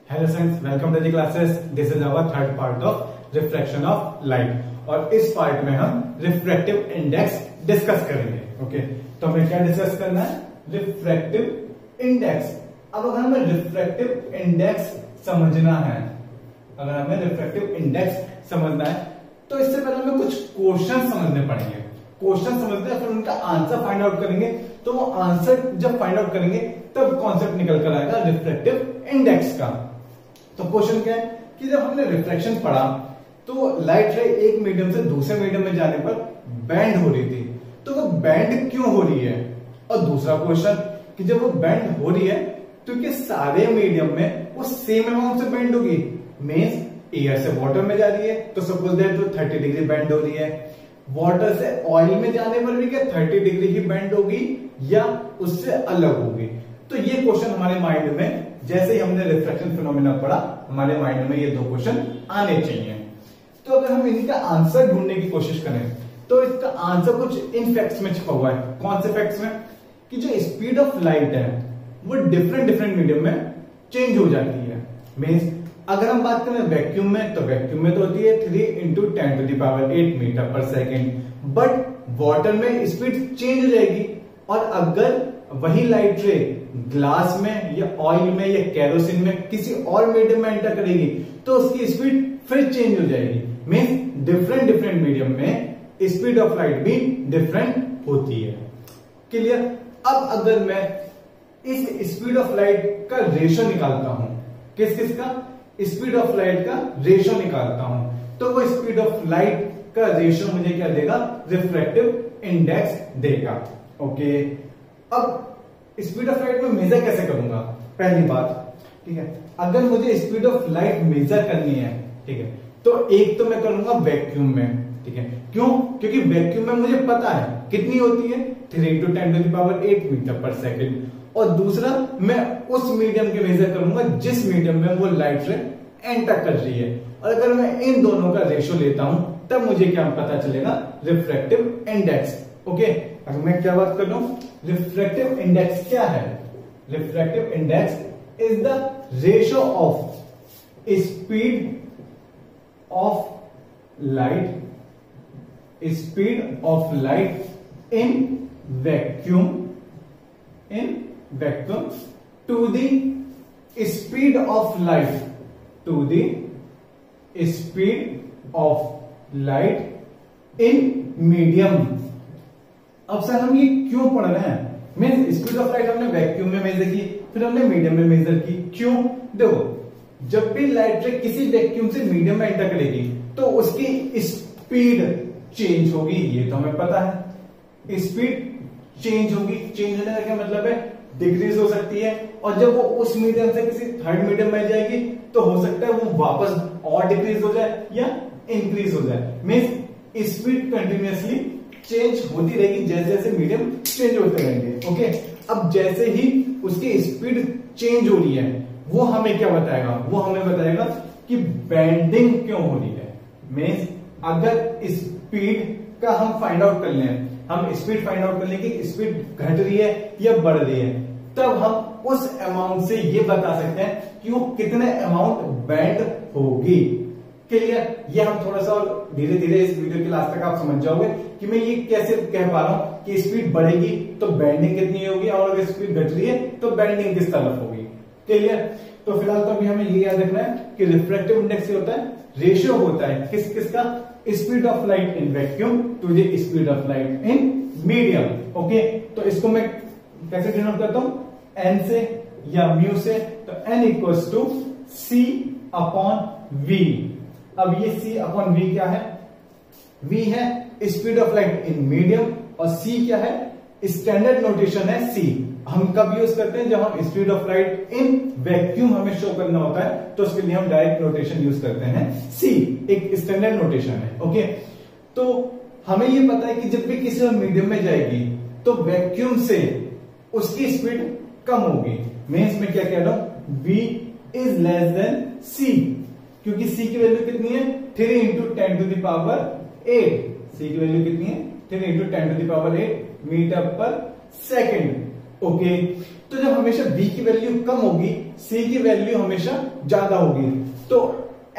Hello friends, welcome to the classes. This is our third part of refraction of light और इस part में हम refractive index discuss करेंगे। Okay, तो हमें क्या डिस्कस करना है? Refractive index. अब अगर हमें रिफ्रैक्टिव इंडेक्स समझना है, अगर हमें रिफ्रैक्टिव इंडेक्स समझना है तो इससे पहले हमें कुछ क्वेश्चन समझने पड़ेंगे। क्वेश्चन समझते हैं, फिर उनका आंसर फाइंड आउट करेंगे। तो वो आंसर जब फाइंड आउट करेंगे तब कॉन्सेप्ट निकल कर आएगा रिफ्रैक्टिव इंडेक्स का। तो क्वेश्चन क्या है कि जब हमने रिफ्रैक्शन पढ़ा तो लाइट रे एक मीडियम से दूसरे मीडियम में जाने पर बेंड हो रही थी, तो वो बेंड क्यों हो रही है? और दूसरा क्वेश्चन कि जब वो बेंड हो रही है तो क्या सारे मीडियम में वो सेम अमाउंट से बेंड होगी? मींस एयर से वाटर में जा रही है तो सपोज दैट तो 30 डिग्री बेंड हो रही है। वाटर से ऑयल में जाने पर भी क्या 30 डिग्री ही बेंड होगी या उससे अलग होगी? तो ये क्वेश्चन हमारे माइंड में जैसे ही हमने रिफ्रैक्शन फिनोमेना पढ़ा, हमारे माइंड में ये दो क्वेश्चन आने चाहिए। तो अगर हम इनका आंसर ढूंढने की कोशिश करें तो इसका आंसर कुछ इन फैक्ट्स में छिपा हुआ है। कौन से फैक्ट्स में? कि जो स्पीड ऑफ लाइट है वो डिफरेंट मीडियम में चेंज हो जाती है। मीन्स अगर हम बात करें वैक्यूम में तो वैक्यूम में तो होती है 3 × 10⁸ मीटर पर सेकेंड, बट वाटर में स्पीड चेंज हो जाएगी। और अगर वही लाइट रे ग्लास में या ऑयल में या केरोसिन में किसी और मीडियम में एंटर करेगी तो उसकी स्पीड फिर चेंज हो जाएगी। मीन्स डिफरेंट मीडियम में स्पीड ऑफ लाइट भी डिफरेंट होती है। क्लियर? अब अगर मैं इस स्पीड ऑफ लाइट का रेशो निकालता हूं, किस का? स्पीड ऑफ लाइट का रेशो निकालता हूं, तो वो स्पीड ऑफ लाइट का रेशो मुझे क्या देगा? रिफ्रैक्टिव इंडेक्स देगा। ओके, अब स्पीड ऑफ लाइट में मेजर कैसे करूंगा? पहली बात, ठीक है, अगर मुझे स्पीड ऑफ लाइट मेजर करनी है, ठीक है, तो एक तो मैं करूंगा वैक्यूम में। ठीक है, क्यों? क्योंकि वैक्यूम में मुझे पता है कितनी होती है 3 × 10⁸ मीटर पर सेकेंड। और दूसरा मैं उस मीडियम के मेजर करूंगा जिस मीडियम में वो लाइट रे एंटर कर रही है। और अगर मैं इन दोनों का रेशो लेता हूं तब मुझे क्या पता चलेगा? Refractive index. ओके, अगर मैं क्या बात कर रहा हूं, रिफ्रैक्टिव इंडेक्स क्या है? Refractive index is the ratio of speed of light in vacuum to the speed of light in medium. अब सर हम ये क्यों पढ़ रहे हैं? मीन्स स्पीड ऑफ लाइट हमने वैक्यूम में मेजर की, फिर हमने मीडियम में मेजर की। क्यों? देखो, जब भी लाइट रे किसी वैक्यूम से मीडियम में एंटर करेगी तो उसकी स्पीड चेंज होगी, ये तो हमें पता है। स्पीड चेंज होगी, चेंज होने का क्या मतलब है? डिक्रीज हो सकती है। और जब वो उस मीडियम से किसी थर्ड मीडियम में जाएगी तो हो सकता है वो वापस और डिक्रीज हो जाए या इंक्रीज हो जाए। मीन्स स्पीड कंटिन्यूअसली चेंज होती रहेगी जैसे जैसे मीडियम चेंज होते रहेंगे। ओके, अब जैसे ही उसकी स्पीड चेंज हो रही है वो हमें क्या बताएगा? वो हमें बताएगा कि बेंडिंग क्यों हो रही है। मीन्स अगर स्पीड का हम फाइंड आउट कर लें, हम स्पीड फाइंड आउट कर लें कि स्पीड घट रही है या बढ़ रही है, तब हम उस अमाउंट से ये बता सकते हैं कि वो कितने अमाउंट बेंड होगी। क्लियर? ये हम थोड़ा सा और धीरे धीरे इस वीडियो के लास्ट तक आप समझ जाओगे कि मैं ये कैसे कह पा रहा हूं कि स्पीड बढ़ेगी तो बेंडिंग कितनी होगी और अगर स्पीड घट रही है तो बेंडिंग किस तरफ होगी। क्लियर? तो फिलहाल तो अभी हमें ये याद रखना है कि रिफ्रैक्टिव इंडेक्स होता है, रेशियो होता है किसका? Speed of light in vacuum to the speed of light in medium. Okay, तो इसको मैं कैसे डिनोट करता हूं? एन से या म्यू से। तो N equals to C upon V. अब ये C अपॉन V क्या है? V है speed of light in medium और C क्या है? स्टैंडर्ड नोटेशन है C। हम कब यूज करते हैं? जब हम speed of light in vacuum हमें शो करना होता है तो उसके लिए हम डायरेक्ट नोटेशन यूज करते हैं C, एक स्टैंडर्ड नोटेशन है। ओके, तो हमें ये पता है कि जब भी किसी मीडियम में जाएगी तो वैक्यूम से उसकी स्पीड कम होगी। मीन्स मैं क्या कह रहा हूं? V is less than C, क्योंकि C की वैल्यू कितनी है? 3 × 10⁸ C की वैल्यू कितनी है? 3 × 10⁸ मीटर पर सेकेंड। ओके, तो जब हमेशा b की वैल्यू कम होगी, c की वैल्यू हमेशा ज्यादा होगी, तो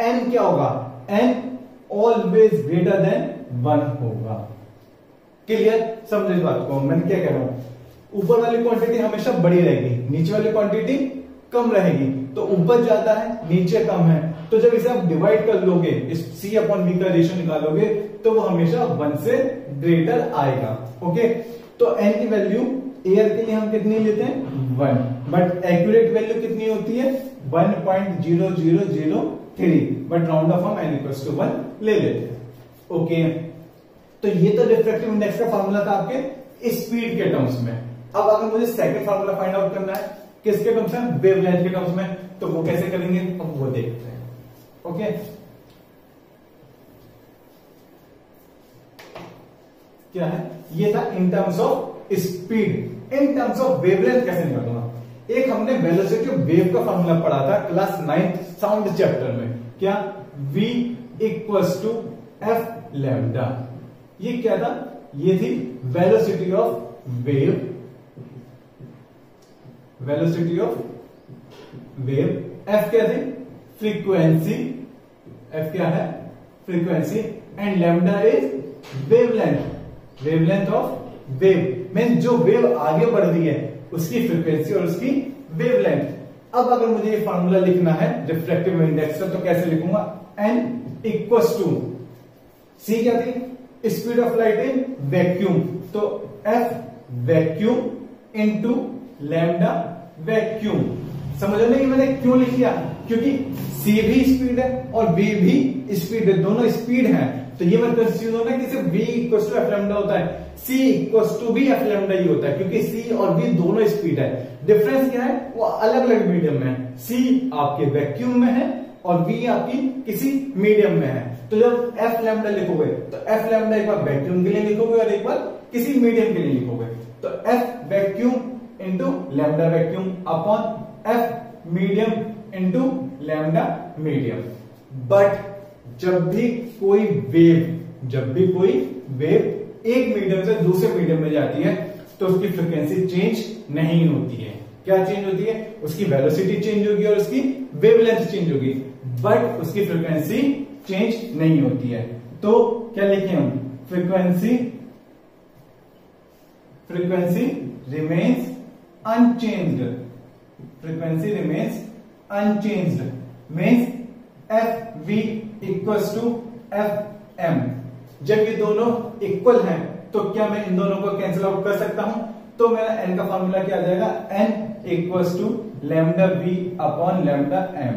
n क्या होगा, n ऑलवेज ग्रेटर देन 1 होगा। क्लियर, समझे इस बात को, मैं क्या कह रहा हूं, ऊपर वाली क्वांटिटी हमेशा बड़ी रहेगी, नीचे वाली क्वांटिटी कम रहेगी, तो ऊपर ज्यादा है नीचे कम है, तो जब इसे आप डिवाइड कर लोगे, इस c अपॉन b का रेशियो निकालोगे, तो वो हमेशा 1 से ग्रेटर आएगा। ओके, तो n की वैल्यू एयर के लिए हम कितनी लेते हैं, 1, बट एक्यूरेट वैल्यू कितनी होती है, 1.0003, बट राउंड ऑफ हम n = 1 ले लेते हैं। ओके, तो ये तो रिफ्रैक्टिव इंडेक्स का फार्मूला था आपके स्पीड के टर्म्स में। अब अगर मुझे सेकंड फार्मूला फाइंड आउट करना है, किसके टर्म्स में, वेवलेंथ के टर्म्स में, तो वो कैसे करेंगे, अब वो देखते हैं। ओके, क्या है, ये था in terms of speed. In terms of wavelength कैसे निकालूंगा, एक हमने वेलोसिटी ऑफ वेव का फार्मूला पढ़ा था क्लास 9th साउंड चैप्टर में, क्या, v = f लैम्डा, ये क्या था, ये थी velocity of wave, velocity of wave, f क्या थी, फ्रीक्वेंसी, f क्या है, frequency, and lambda is wavelength, wavelength of wave, means जो वेव आगे बढ़ रही है उसकी फ्रीक्वेंसी और उसकी वेवलेंथ। अब अगर मुझे ये फार्मूला लिखना है रिफ्रैक्टिव इंडेक्स का, तो कैसे लिखूंगा, n = c क्या थी, speed of light in vacuum, तो f vacuum into lambda vacuum. समझ रहे मैंने क्यों लिख लिया, क्योंकि c भी स्पीड है और v भी स्पीड है, दोनों स्पीड हैं, तो ये मत कंफ्यूज होना कि सिर्फ v = f लैम्डा होता है, c = भी f लैम्डा ही होता है, क्योंकि c और v दोनों स्पीड है। डिफरेंस क्या है, वो अलग अलग मीडियम में है, c आपके वैक्यूम में है और v आपकी किसी मीडियम में है। तो जब f लैम्डा लिखोगे तो f लैम्डा एक बार वैक्यूम के लिए लिखोगे और एक बार किसी मीडियम के लिए लिखोगे, तो f vacuum into lambda vacuum upon f medium into lambda medium. But जब भी कोई वेव एक मीडियम से दूसरे मीडियम में जाती है, तो उसकी फ्रीक्वेंसी चेंज नहीं होती है। क्या चेंज होती है, उसकी वेलोसिटी चेंज होगी और उसकी वेवलेंथ चेंज होगी, बट उसकी फ्रीक्वेंसी चेंज नहीं होती है। तो क्या लिखें हम, frequency remains unchanged, frequency remains unchanged, means fv = fm। जब ये दोनों इक्वल हैं, तो क्या मैं इन दोनों को कैंसिल आउट कर सकता हूं, तो मेरा n का फॉर्मूला क्या आ जाएगा, n = λv upon λm,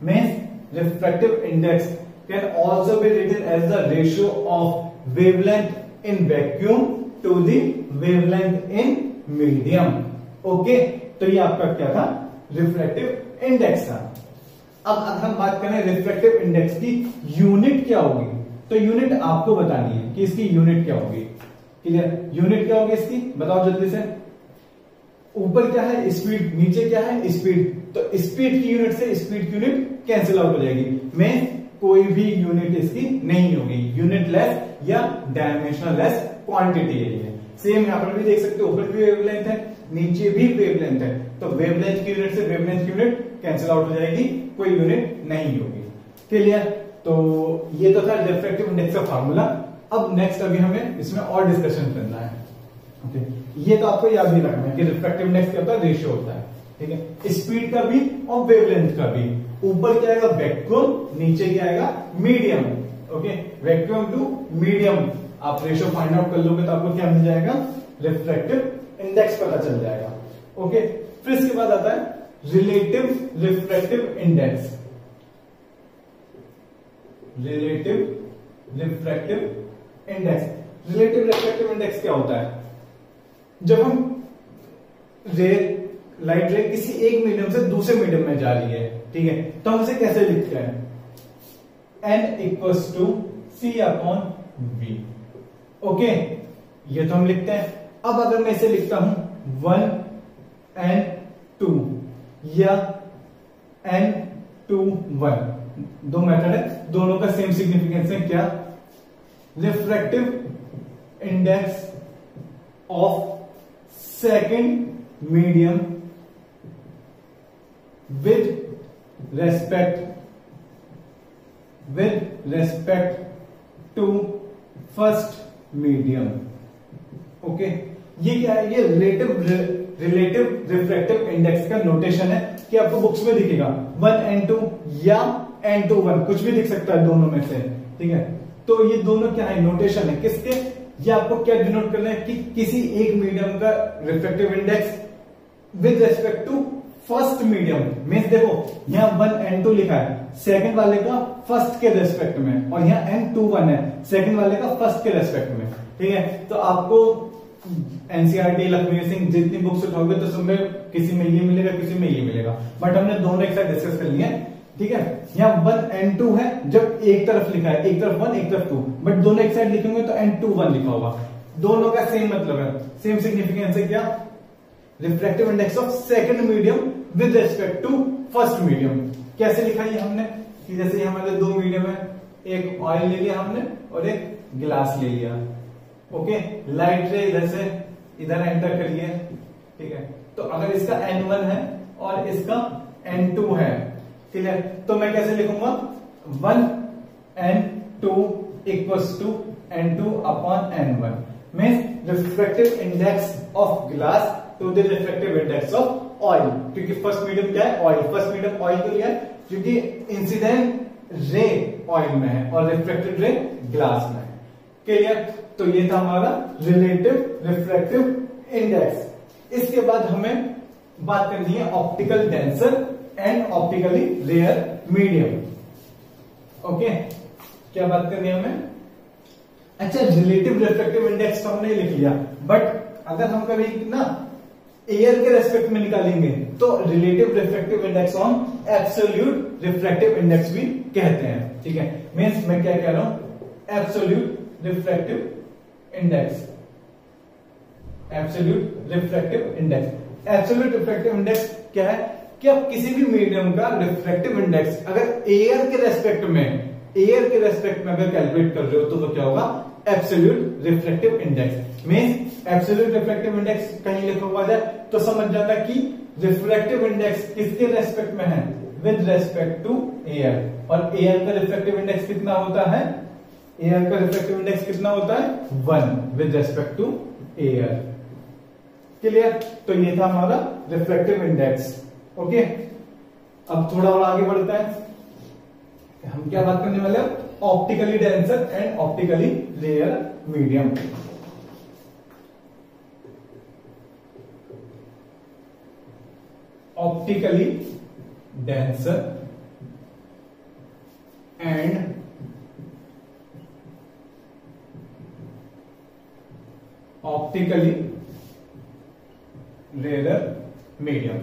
means refractive index can also be written as the ratio of wavelength in vacuum to the wavelength in medium। Okay, तो ये आपका क्या था, रिफ्रैक्टिव इंडेक्स था। अब अगर हम बात करें रिफ्रैक्टिव इंडेक्स की यूनिट क्या होगी, तो यूनिट आपको बतानी है कि इसकी यूनिट क्या होगी। क्लियर, यूनिट क्या होगी इसकी, बताओ जल्दी से। ऊपर क्या है, स्पीड, नीचे क्या है, स्पीड, तो स्पीड की यूनिट से स्पीड की यूनिट कैंसिल आउट हो जाएगी, में कोई भी यूनिट इसकी नहीं होगी, यूनिट लेस या डायमेंशनल लेस क्वांटिटी है ये। सेम यहां पर भी देख सकते हो, ऊपर भी वेवलेंथ है, नीचे भी वेवलेंथ है, तो वेवलेंथ की यूनिट से वेवलेंथ की यूनिट कैंसिल आउट हो जाएगी, कोई यूनिट नहीं होगी। क्लियर, तो ये तो था रिफ्रैक्टिव इंडेक्स का फार्मूला। अब नेक्स्ट अभी हमें इसमें और डिस्कशन करना है। ओके, ये तो आपको याद ही रखना है कि रिफ्रैक्टिव इंडेक्स क्या होता है, रेशियो होता है, ठीक है, स्पीड का भी और वेवलेंथ का भी। ऊपर क्या आएगा, वैक्यूम, नीचे क्या आएगा, medium. Okay, vacuum to medium आप रेशियो फाइंड आउट कर लोगे तो आपको क्या मिल जाएगा, रिफ्रैक्टिव इंडेक्स पता चल जाएगा। ओके, फिर इसके बाद आता है relative refractive index. Relative refractive index, relative refractive index क्या होता है, जब हम लाइट रे किसी एक मीडियम से दूसरे मीडियम में जा रही है, ठीक है, तो हम इसे कैसे लिखते हैं, n = c/v। ओके, ये तो हम लिखते हैं। अब अगर मैं इसे लिखता हूं 1n2 या n2 1, दो मेथड है, दोनों का सेम सिग्निफिकेंस है, क्या, refractive index of second medium with respect to first medium. Okay, ये क्या है? ये रिलेटिव रिफ्रैक्टिव इंडेक्स का नोटेशन है कि आपको बुक्स में दिखेगा 1n2 या n21, कुछ भी दिख सकता है दोनों में से। ठीक है, तो ये दोनों क्या है? नोटेशन है किसके? ये आपको क्या डिनोट करना है कि किसी एक मीडियम का refractive index with respect to first medium. Means देखो यहाँ 1n2 लिखा है सेकंड वाले का फर्स्ट के रेस्पेक्ट में, और यहाँ n21 है सेकंड वाले का फर्स्ट के रेस्पेक्ट में। ठीक है, तो आपको एनसीईआरटी लक्ष्मी सिंह जितनी बुक्स उठाओगे तो सबमें किसी में ये मिलेगा, किसी में ये मिलेगा, बट हमने दोनों एक साथ डिस्कस कर लिया। ठीक है, यहाँ 1n2 है जब एक तरफ लिखा है, एक तरफ 1 एक तरफ 2, बट दोनों एक साइड लिखेंगे तो n21 लिखा होगा। दोनों का सेम मतलब है, सेम सिग्निफिकेंस है। क्या? Refractive index of second medium with respect to first medium. कैसे लिखा है हमने कि जैसे हमारे दो मीडियम है, एक ऑयल ले लिया हमने और एक गिलास ले लिया। ओके, लाइट रे इधर से इधर एंटर करिए। ठीक है, तो अगर इसका n1 है और इसका n2 है, ठीक है, तो मैं कैसे लिखूंगा? 1n2 equals to n2 upon n1 means refractive index of glass to the refractive index of oil. क्योंकि फर्स्ट मीडियम क्या है? ऑयल। फर्स्ट मीडियम ऑयल के लिए है क्योंकि इंसिडेंट रे ऑयल में है और रिफ्रैक्टेड रे ग्लास में है। क्लियर? तो ये था हमारा रिलेटिव रिफ्रैक्टिव इंडेक्स। इसके बाद हमें बात करनी है optical denser and optically rare medium. Okay, क्या बात करनी है हमें? अच्छा, रिलेटिव रिफ्रैक्टिव इंडेक्स तो हमने लिख लिया, बट अगर हम कभी ना एयर के रेस्पेक्ट में निकालेंगे तो रिलेटिव रिफ्रैक्टिव इंडेक्स हम एब्सोल्यूट रिफ्रैक्टिव इंडेक्स भी कहते हैं। ठीक है, मीन्स मैं क्या कह रहा हूं? Absolute refractive index. Absolute refractive index. Absolute refractive index क्या है? कि आप किसी भी मीडियम का रिफ्रैक्टिव इंडेक्स अगर एयर के रेस्पेक्ट में अगर कैलकुलेट कर रहे हो तो वो क्या होगा? Absolute refractive index. Means absolute refractive index कहीं लिखा हुआ जाए तो समझ जाता कि रिफ्रैक्टिव इंडेक्स किसके रेस्पेक्ट में है? With respect to air. और एयर का रिफ्रैक्टिव इंडेक्स कितना होता है? एयर का रिफ्रैक्टिव इंडेक्स कितना होता है? 1 with respect to air. Clear? तो ये था हमारा रिफ्रैक्टिव इंडेक्स। ओके, अब थोड़ा और आगे बढ़ता है। हम क्या बात करने वाले हैं? Optically denser and optically rare medium. Optically denser and optically rare medium.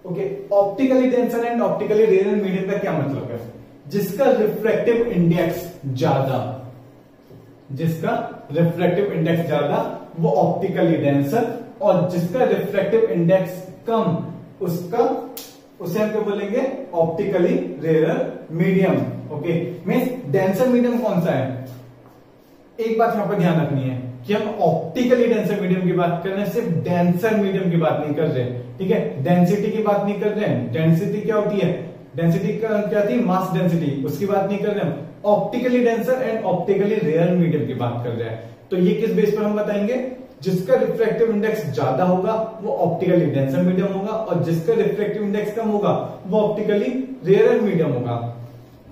Okay, optically denser and optically rare medium का क्या मतलब है? जिसका रिफ्रैक्टिव इंडेक्स ज्यादा, जिसका रिफ्रैक्टिव इंडेक्स ज्यादा वो ऑप्टिकली डेंसर, और जिसका रिफ्रैक्टिव इंडेक्स कम उसे हम क्या बोलेंगे? Optically rare medium. Okay, means denser medium कौन सा है? एक बात यहां पर ध्यान रखनी है कि हम ऑप्टिकली डेंसर मीडियम की बात कर रहे हैं, सिर्फ डेंसर मीडियम की बात नहीं कर रहे। ठीक है, डेंसिटी की बात नहीं कर रहे हैं। डेंसिटी क्या होती है? डेंसिटी का क्या थी? मास डेंसिटी, उसकी बात नहीं कर रहे हैं। Optically denser and optically rare medium की बात कर रहे हैं। तो ये किस बेस पर हम बताएंगे? जिसका रिफ्रैक्टिव इंडेक्स ज्यादा होगा वो ऑप्टिकली डेंसर मीडियम होगा, और जिसका रिफ्रैक्टिव इंडेक्स कम होगा वो ऑप्टिकली रेयर मीडियम होगा।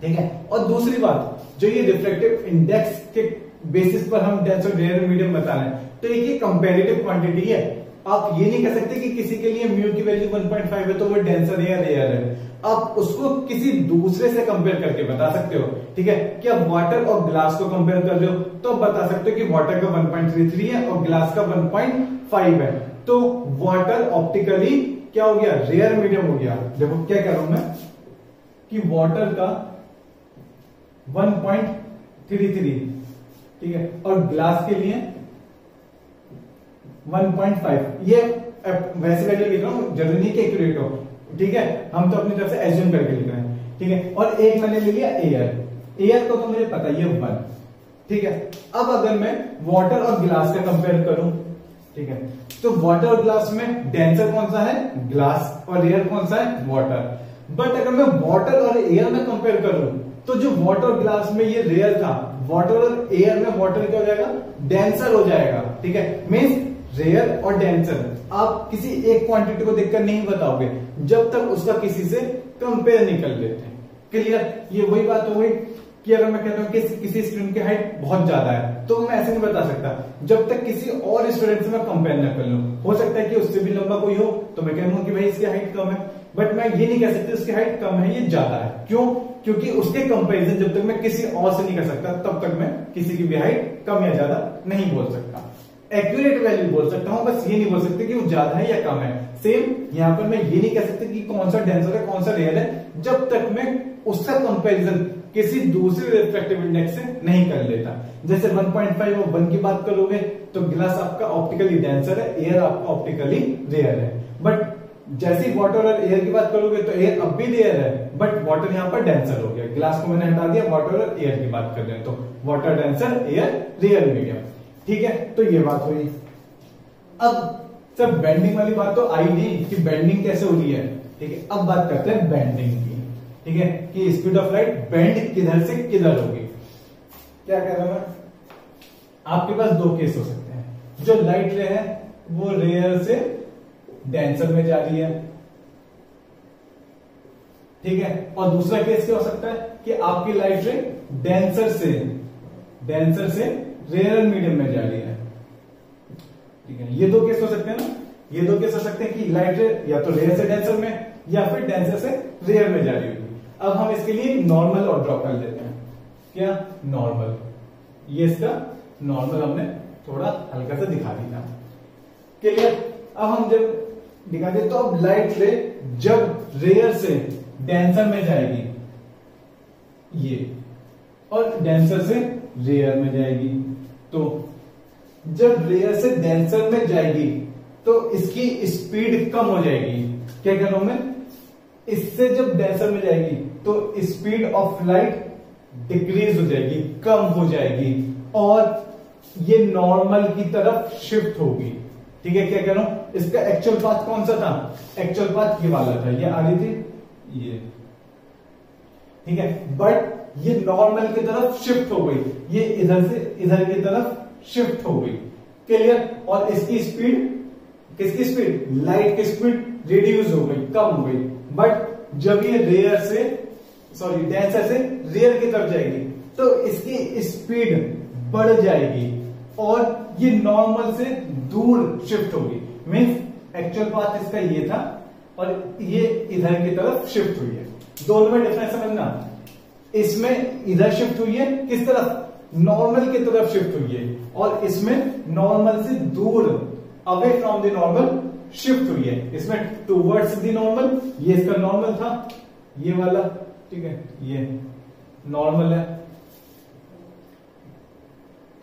ठीक है, और दूसरी बात, जो ये रिफ्रैक्टिव इंडेक्स के बेसिस पर हम डेंसर रेयर मीडियम बता रहे हैं, तो ये कंपैरेटिव क्वांटिटी है। आप ये नहीं कह सकते कि किसी के लिए म्यू की वैल्यू 1.5 है तो वो डेंसर है या रेयर है। आप उसको किसी दूसरे से कंपेयर करके बता सकते हो। ठीक है, क्या वाटर और ग्लास को कंपेयर कर रहे हो तो बता सकते हो कि वाटर का 1.33 है और ग्लास का 1.5 है, तो वाटर ऑप्टिकली क्या हो गया? रेयर मीडियम हो गया। देखो क्या कह रहा हूं मैं कि वाटर का 1.33, ठीक है, और ग्लास के लिए 1.5। ये वैसे वैल्यू लिख रहा हूं, जरूरी नहीं कि एक्यूरेट हो। ठीक है, हम तो अपनी तरफ से एज्यूम करके लिख रहे हैं। ठीक है, और एक मैंने ले लिया एयर को तो मुझे पता है ये 1। ठीक है, अब अगर मैं वाटर और गिलास का कंपेयर करूं ठीक है। तो वाटर और ग्लास में डेंसर कौन सा है? ग्लास, और एयर कौन सा है? वाटर। बट अगर मैं वाटर और एयर में कंपेयर करूं तो जो वाटर और ग्लास में ये रेयर था, वाटर और एयर में वाटर क्या हो जाएगा? डेंसर हो जाएगा। ठीक है, मीन्स रेयर और डेंसर आप किसी एक क्वांटिटी को देखकर नहीं बताओगे जब तक उसका किसी से कंपेयर नहीं कर लेते। क्लियर? ये वही बात हो गई कि अगर मैं कहता हूं कि किसी स्टूडेंट की हाइट बहुत ज्यादा है तो मैं ऐसे नहीं बता सकता जब तक किसी और स्टूडेंट से मैं कंपेयर न कर लूं। हो सकता है कि उससे भी लंबा कोई हो तो मैं कहूंगा कि भाई इसकी हाइट कम है, बट मैं ये नहीं कह सकती उसकी हाइट कम है, ये ज्यादा है। क्यों? क्योंकि उसके कंपैरिजन जब तक मैं किसी और से नहीं कर सकता तब तक मैं किसी की भी हाइट कम या ज्यादा नहीं बोल सकता। एक्यूरेट वैल्यू बोल सकता हूं, बस ये नहीं बोल सकते कि वो ज्यादा है या कम है। सेम यहां पर मैं ये नहीं कह सकता कि कौन सा डेंसर है कौन सा रेयर है जब तक मैं उसका कंपैरिजन किसी दूसरे रिफ्रैक्टिव इंडेक्स से नहीं कर लेता। जैसे 1.5 और 1 की बात करोगे तो ग्लास आपका ऑप्टिकली डेंसर है, एयर आपका ऑप्टिकली रेयर है। बट जैसे वाटर और एयर की बात करोगे तो एयर अब भी रेयर है बट वाटर यहां पर डेंसर हो गया। ग्लास को मैंने हटा दिया, वाटर और एयर की बात कर रहे हैं तो water denser, air rarer medium. ठीक है, तो ये बात हुई। अब सर बेंडिंग वाली बात तो आई नहीं कि बेंडिंग कैसे हो रही है। ठीक है, अब बात करते हैं बेंडिंग की। ठीक है, कि स्पीड ऑफ लाइट बेंड किधर से किधर होगी। क्या कह रहा हूं मैं? आपके पास दो केस हो सकते हैं। जो लाइट रे है वो रेयर से डेंसर में जा रही है। ठीक है, और दूसरा केस क्या हो सकता है कि आपकी लाइट रे डेंसर से रेयर मीडियम में जा रही है। ठीक है, ये दो केस हो सकते हैं ना। ये दो केस हो सकते हैं कि लाइट रे या तो रेयर से डेंसर में या फिर डेंसर से रेयर में जा रही होगी। अब हम इसके लिए नॉर्मल और ड्रॉ कर लेते हैं। क्या? नॉर्मल। ये इसका नॉर्मल हमने थोड़ा हल्का सा दिखा दिया। क्लियर? अब हम जब दिखा दे तो अब लाइट रे जब रेयर से डेंसर में जाएगी ये, और डेंसर से रेयर में जाएगी, तो जब रेयर से डेंसर में जाएगी तो इसकी स्पीड कम हो जाएगी। क्या कह रहा हूं मैं? इससे जब डेंसर में जाएगी तो स्पीड ऑफ लाइट डिक्रीज हो जाएगी, कम हो जाएगी, और ये नॉर्मल की तरफ शिफ्ट होगी। ठीक है, क्या कह रहा हूं? इसका एक्चुअल पाथ कौन सा था? एक्चुअल पाथ ये वाला था, ये आ रही थी ये। ठीक है, बट ये नॉर्मल की तरफ शिफ्ट हो गई, ये इधर से इधर की तरफ शिफ्ट हो गई। क्लियर? और इसकी स्पीड, किसकी स्पीड? लाइट की स्पीड रिड्यूस हो गई, कम हो गई। बट जब ये रेयर से डेंसर से रेयर की तरफ जाएगी तो इसकी स्पीड बढ़ जाएगी और ये नॉर्मल से दूर शिफ्ट होगी। मीन्स एक्चुअल पाथ इसका ये था और ये इधर की तरफ शिफ्ट हुई है। दोनों में डिफरेंस समझना। इसमें इधर शिफ्ट हुई है, किस तरफ? नॉर्मल की तरफ शिफ्ट हुई है, और इसमें नॉर्मल से दूर, away from the normal shift हुई है। इसमें टूवर्ड्स द नॉर्मल, ये इसका नॉर्मल था ये वाला। ठीक है, ये नॉर्मल है।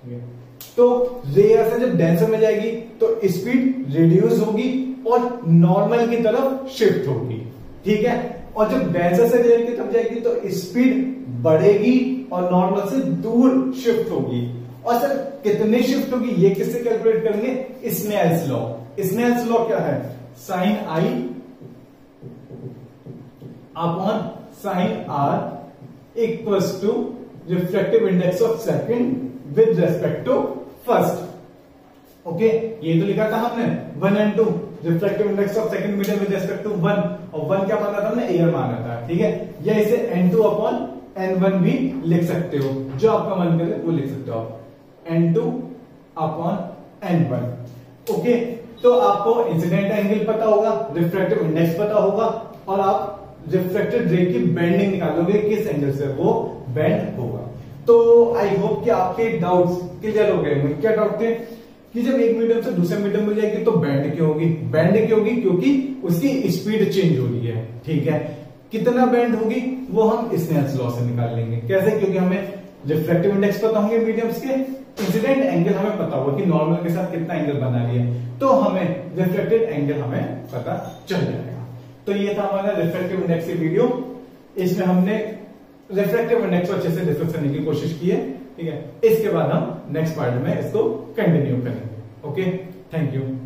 ठीक है, तो रेयर से जब डेंसर में जाएगी तो स्पीड रिड्यूस होगी और नॉर्मल की तरफ शिफ्ट होगी। ठीक है, और जब डेंसर से रेयर की तरफ जाएगी तो स्पीड बढ़ेगी और नॉर्मल से दूर शिफ्ट होगी। और सर कितने शिफ्ट होगी ये किससे कैलकुलेट करेंगे? Snell's law. स्नेल्स लॉ क्या है? Sine i upon sine r equals to refractive index of second with respect to first. Okay, ये तो लिखा था हमने 1 and 2, refractive index of second medium with respect to 1, और 1 क्या माना था हमने? एयर माना था। ठीक है, या इसे n2 अपॉन n1 भी लिख सकते हो, जो आपका मन करे वो लिख सकते हो आप, n2 अपॉन n1। ओके, तो आपको इंसिडेंट एंगल पता होगा, रिफ्रैक्टिव इंडेक्स पता होगा, और आप रिफ्लेक्टेड रे की बेंडिंग निकालोगे किस एंगल से वो बेंड होगा। तो आई होप कि आपके डाउट्स क्लियर हो गए। क्या डाउट थे कि जब एक मीडियम से दूसरे मीडियम में जाएगी तो बेंड क्यों होगी? बेंड क्यों होगी? क्योंकि उसकी स्पीड चेंज हो रही है। ठीक है, कितना बेंड होगी वो हम स्नेल्स लॉ से निकाल लेंगे। कैसे? क्योंकि हमें रिफ्रैक्टिव इंडेक्स पता होंगे मीडियम्स के, इंसिडेंट एंगल हमें पता होगा कि नॉर्मल के साथ कितना एंगल बना रही है, तो हमें रिफ्लेक्टेड एंगल हमें पता चल जाएगा। तो ये था हमारा रिफ्रैक्टिव इंडेक्स की वीडियो। इसमें हमने रिफ्रैक्टिव इंडेक्स को अच्छे से डिस्कस करने की कोशिश की है। ठीक है, इसके बाद हम नेक्स्ट पार्ट में इसको कंटिन्यू करेंगे। Okay, thank you.